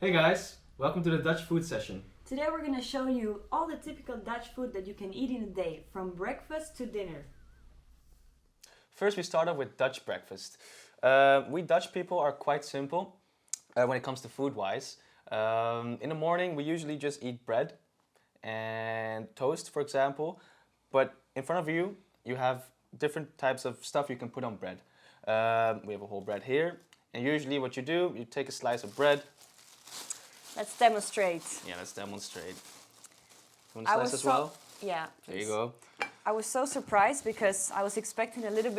Hey guys, welcome to the Dutch food session. Today we're going to show you all the typical Dutch food that you can eat in a day, from breakfast to dinner. First we start off with Dutch breakfast. We Dutch people are quite simple when it comes to food-wise. In the morning we usually just eat bread and toast, for example. But in front of you, you have different types of stuff you can put on bread. We have a whole bread here. And usually what you do, you take a slice of bread. Let's demonstrate. Yeah, let's demonstrate. You want a slice as well? Yeah. There you go. I was so surprised because I was expecting a little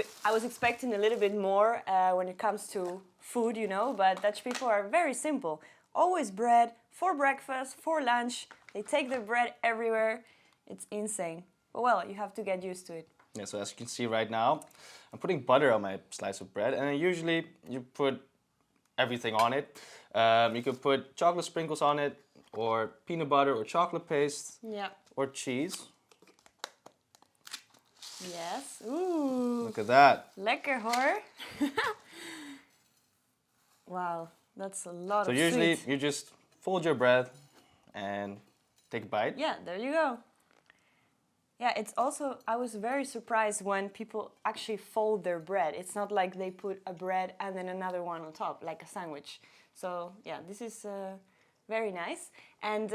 bit more when it comes to food, you know, but Dutch people are very simple. Always bread for breakfast, for lunch. They take their bread everywhere. It's insane. But well, you have to get used to it. Yeah, so as you can see right now, I'm putting butter on my slice of bread, and usually you put everything on it. You could put chocolate sprinkles on it, or peanut butter, or chocolate paste, Yeah. or cheese. Yes. Ooh. Look at that. Lekker hoor. Wow, that's a lot So of usually sweet. you just fold your bread and take a bite. Yeah, there you go. Yeah, it's also, I was very surprised when people actually fold their bread. It's not like they put a bread and then another one on top, like a sandwich. So yeah, this is very nice. And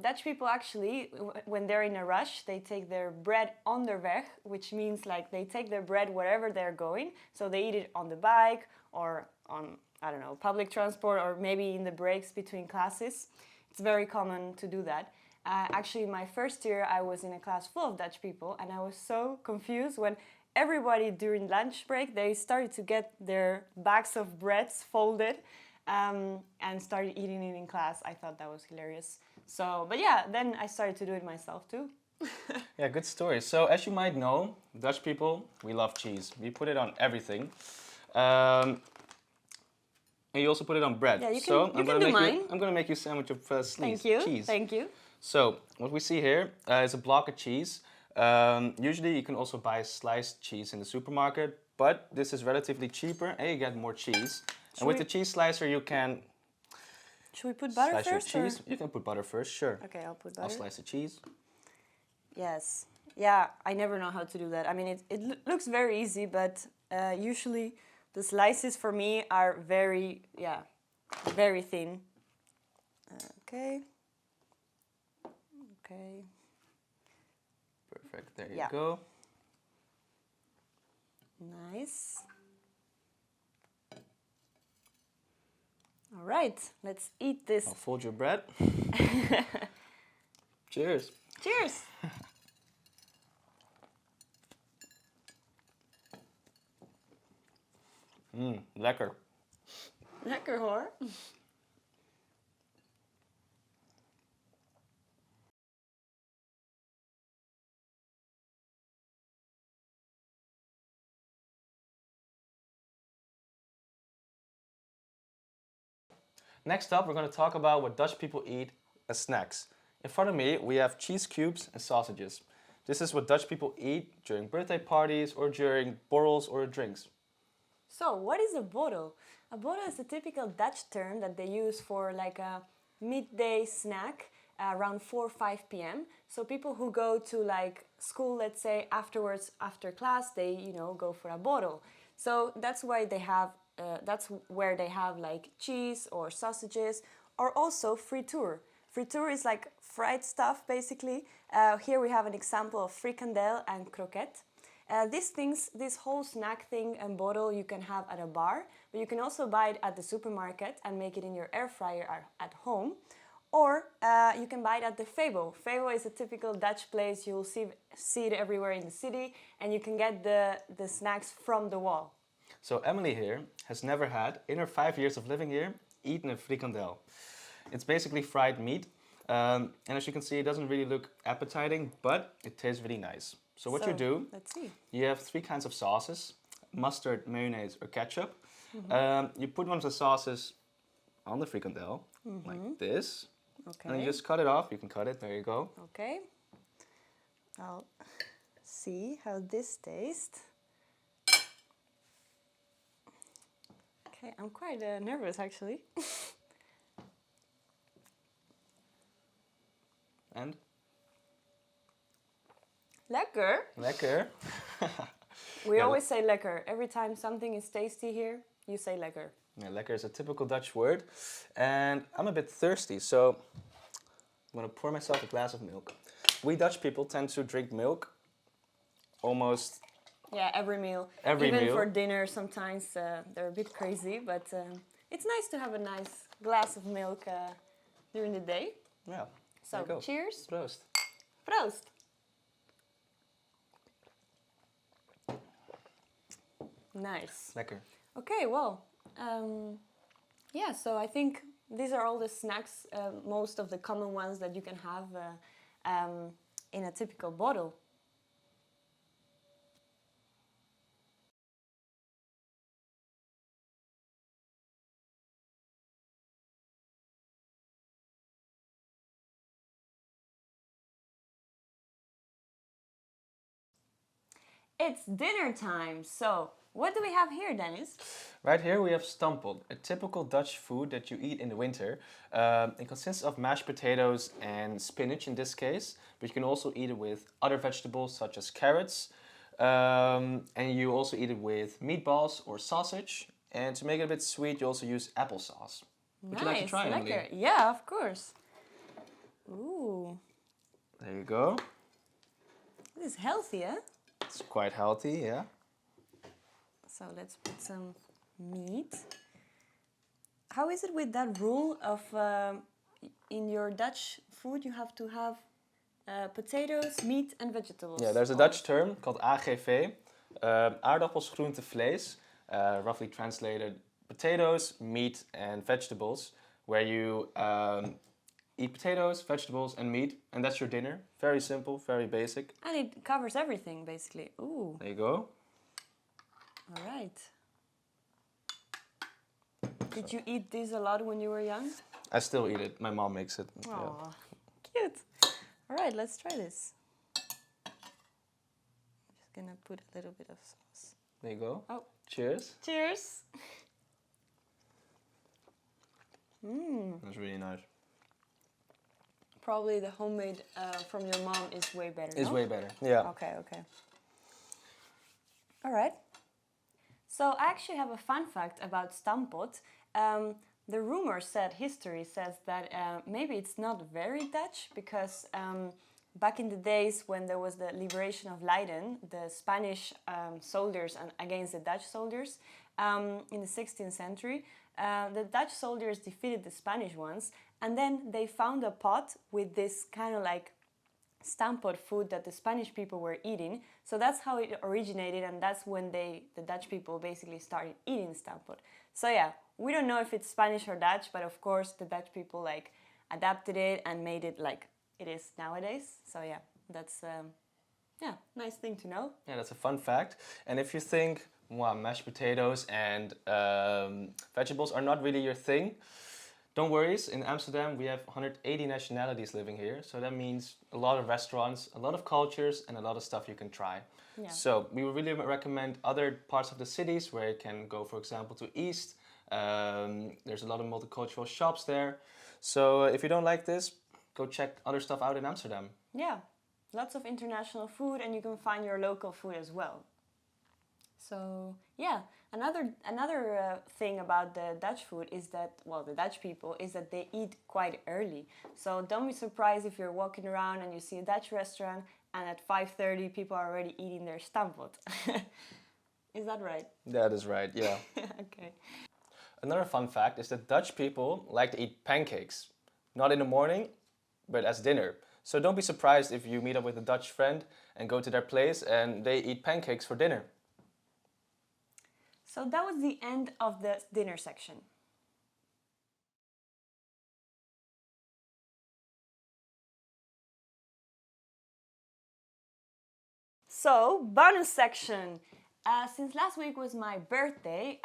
Dutch people actually, when they're in a rush, they take their bread onderweg, which means like they take their bread wherever they're going. So they eat it on the bike or on, I don't know, public transport, or maybe in the breaks between classes. It's very common to do that. Actually, my first year, I was in a class full of Dutch people, and I was so confused when everybody during lunch break, they started to get their bags of breads folded and started eating it in class. I thought that was hilarious. So, but yeah, then I started to do it myself too. Yeah, good story. So as you might know, Dutch people, we love cheese. We put it on everything. And you also put it on bread. Yeah, you so can do mine. I'm gonna make you a sandwich of Thank you. cheese. Thank you. So what we see here is a block of cheese. Usually you can also buy sliced cheese in the supermarket, but this is relatively cheaper and you get more cheese. And with the cheese slicer you can Should we put butter slice your first? cheese. You can put butter first, sure. Okay, I'll put butter. I'll slice the cheese. Yes. Yeah, I never know how to do that. I mean, it looks very easy, but usually the slices for me are very thin. Okay. Okay. Perfect, there you Yeah. go. Nice. All right, let's eat this. I'll fold your bread. Cheers. Cheers. Lekker. Lekker hoor. Next up, we're going to talk about what Dutch people eat as snacks. In front of me, we have cheese cubes and sausages. This is what Dutch people eat during birthday parties or during borrels or drinks. So, what is a borrel? A borrel is a typical Dutch term that they use for like a midday snack around 4 or 5 p.m. So people who go to like school, let's say afterwards, after class, they, you know, go for a borrel. So that's why they have, that's where they have like cheese or sausages, or also friture. Friture is like fried stuff, basically. Here we have an example of frikandel and croquette. This whole snack thing and bottle you can have at a bar, but you can also buy it at the supermarket and make it in your air fryer at home. Or you can buy it at the Febo. Febo is a typical Dutch place. You'll see it everywhere in the city, and you can get the snacks from the wall. So Emily here has never had, in her 5 years of living here, eaten a frikandel. It's basically fried meat. And as you can see, it doesn't really look appetizing, but it tastes really nice. So what you do, let's see. You have 3 kinds of sauces: mustard, mayonnaise, or ketchup. You put one of the sauces on the frikandel, like this. Okay. And you just cut it off. You can cut it, there you go. Okay. I'll see how this tastes. Okay, I'm quite nervous actually. And Lekker. lekker. We Yeah, always say lekker. Every time something is tasty here, you say lekker. Yeah, lekker is a typical Dutch word. And I'm a bit thirsty, so I'm gonna pour myself a glass of milk. We Dutch people tend to drink milk almost Yeah, every meal. every Even meal. for dinner, sometimes they're a bit crazy, but it's nice to have a nice glass of milk during the day. Yeah, So, there you go. cheers. Proost. Proost. Nice. Lekker. Okay, well, yeah, so I think these are all the snacks, most of the common ones that you can have in a typical bottle. It's dinner time, so what do we have here, Dennis? Right here we have stamppot, a typical Dutch food that you eat in the winter. It consists of mashed potatoes and spinach in this case, but you can also eat it with other vegetables such as carrots. And you also eat it with meatballs or sausage. And to make it a bit sweet, you also use applesauce. Would you like to try, Emily? Lekker. Yeah, of course. Ooh, There you go. this is healthy, eh? It's quite healthy, yeah. So let's put some meat. How is it with that rule of in your Dutch food you have to have potatoes, meat and vegetables? Yeah, there's a Dutch term called AGV, aardappels, groente, vlees, roughly translated potatoes, meat and vegetables, where you eat potatoes, vegetables and meat, and that's your dinner. Very simple, very basic. And it covers everything, basically. Ooh, There you go. all right. Did you eat this a lot when you were young? I still eat it. My mom makes it. Yeah. Aw, cute. All right, let's try this. I'm just gonna put a little bit of sauce. There you go. Oh. Cheers. Cheers. Mmm. That's really nice. Probably the homemade from your mom is way better. It's no? way better. Yeah. Okay, okay. All right. So I actually have a fun fact about stamppot. The rumor said, history says that maybe it's not very Dutch because back in the days when there was the liberation of Leiden, the Spanish soldiers against the Dutch soldiers in the 16th century, the Dutch soldiers defeated the Spanish ones, and then they found a pot with this kind of like stamppot food that the Spanish people were eating. So that's how it originated, and that's when the Dutch people basically started eating stamppot. So yeah, we don't know if it's Spanish or Dutch, but of course the Dutch people like adapted it and made it like it is nowadays. So yeah, that's yeah, nice thing to know. Yeah, that's a fun fact. And if you think, wow, mashed potatoes and vegetables are not really your thing, don't worry. In Amsterdam, we have 180 nationalities living here. So that means a lot of restaurants, a lot of cultures, and a lot of stuff you can try. Yeah. So we would really recommend other parts of the cities where you can go, for example, to East. There's a lot of multicultural shops there. So if you don't like this, go check other stuff out in Amsterdam. Yeah, lots of international food, and you can find your local food as well. So yeah, another thing about the Dutch food is that, well, the Dutch people, is that they eat quite early. So don't be surprised if you're walking around and you see a Dutch restaurant and at 5:30 people are already eating their stamppot. Is that right? That is right, yeah. Okay. Another fun fact is that Dutch people like to eat pancakes. Not in the morning, but as dinner. So don't be surprised if you meet up with a Dutch friend and go to their place and they eat pancakes for dinner. So that was the end of the dinner section. So, bonus section. Since last week was my birthday,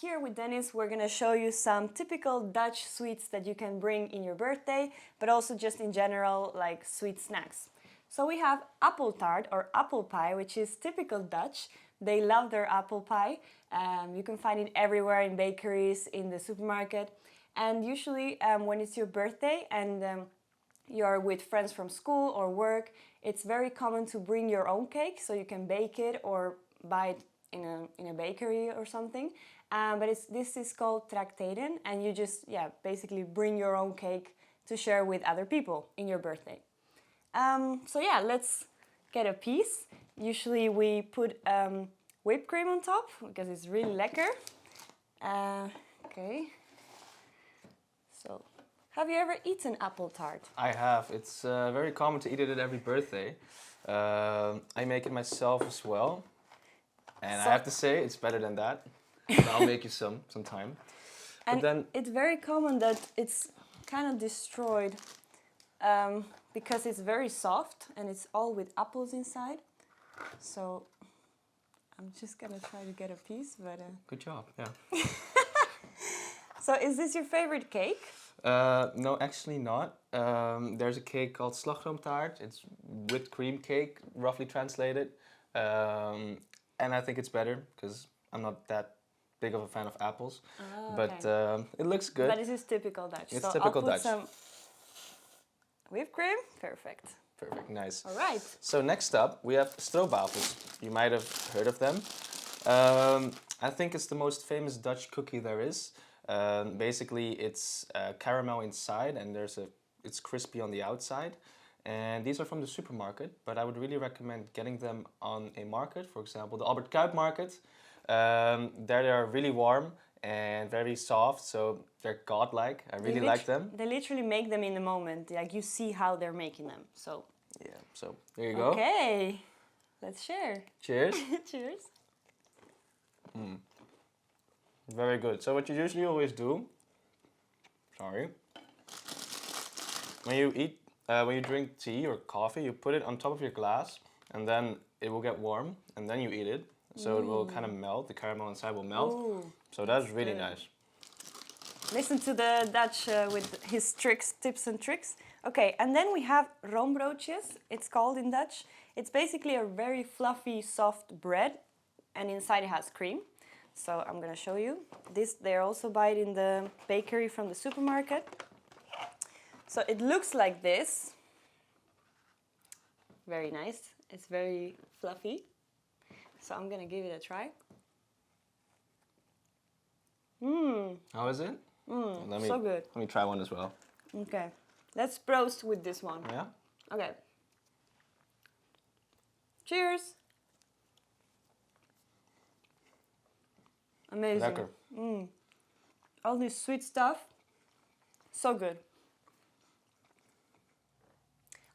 here with Dennis we're gonna show you some typical Dutch sweets that you can bring in your birthday, but also just in general, like sweet snacks. So we have apple tart or apple pie, which is typical Dutch. They love their apple pie. You can find it everywhere in bakeries, in the supermarket. And usually when it's your birthday and you're with friends from school or work, it's very common to bring your own cake, so you can bake it or buy it in a bakery or something. But this is called trakteren, and you just basically bring your own cake to share with other people in your birthday. So yeah, let's get a piece. Usually we put whipped cream on top because it's really lekker. Okay. So, have you ever eaten apple tart? I have. It's very common to eat it at every birthday. I make it myself as well. And I have to say, it's better than that. I'll make you some sometime. And but then it's very common that it's kind of destroyed because it's very soft and it's all with apples inside. So I'm just gonna try to get a piece, but... Good job, yeah. So is this your favorite cake? No, actually not. There's a cake called slagroomtaart. It's whipped cream cake, roughly translated. And I think it's better because I'm not that big of a fan of apples. Oh, but okay. it looks good. But this is typical Dutch. It's so typical I'll put Dutch. some whipped cream. Perfect. Perfect, nice. All right. So next up, we have stroopwafels. You might have heard of them. I think it's the most famous Dutch cookie there is. Basically, it's caramel inside and it's crispy on the outside. And these are from the supermarket, but I would really recommend getting them on a market, for example, the Albert Kuip market. There they are really warm and very soft, so they're godlike. I really like them. They literally make them in the moment. Like you see how they're making them. So Yeah, so there you go. okay, let's share. Cheers. Cheers. Very good. So what you usually always do, when you drink tea or coffee, you put it on top of your glass, and then it will get warm, and then you eat it. So it will kind of melt. The caramel inside will melt. Ooh, so that's really good. nice. Listen to the Dutch with his tips and tricks. Okay, and then we have roombroodjes. It's called in Dutch. It's basically a very fluffy, soft bread, and inside it has cream. So I'm gonna show you. They also buy it in the bakery from the supermarket. So it looks like this. Very nice. It's very fluffy. So I'm gonna give it a try. How is it? So good. Let me try one as well. Okay, let's proost with this one. Yeah? Okay. Cheers. Amazing. Lekker. All this sweet stuff. So good.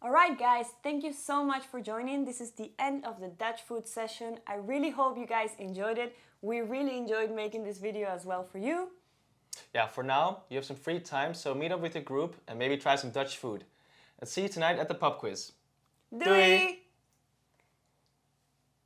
Alright guys, thank you so much for joining. This is the end of the Dutch food session. I really hope you guys enjoyed it. We really enjoyed making this video as well for you. Yeah, for now, you have some free time, so meet up with your group and maybe try some Dutch food. And see you tonight at the pub quiz. Doei!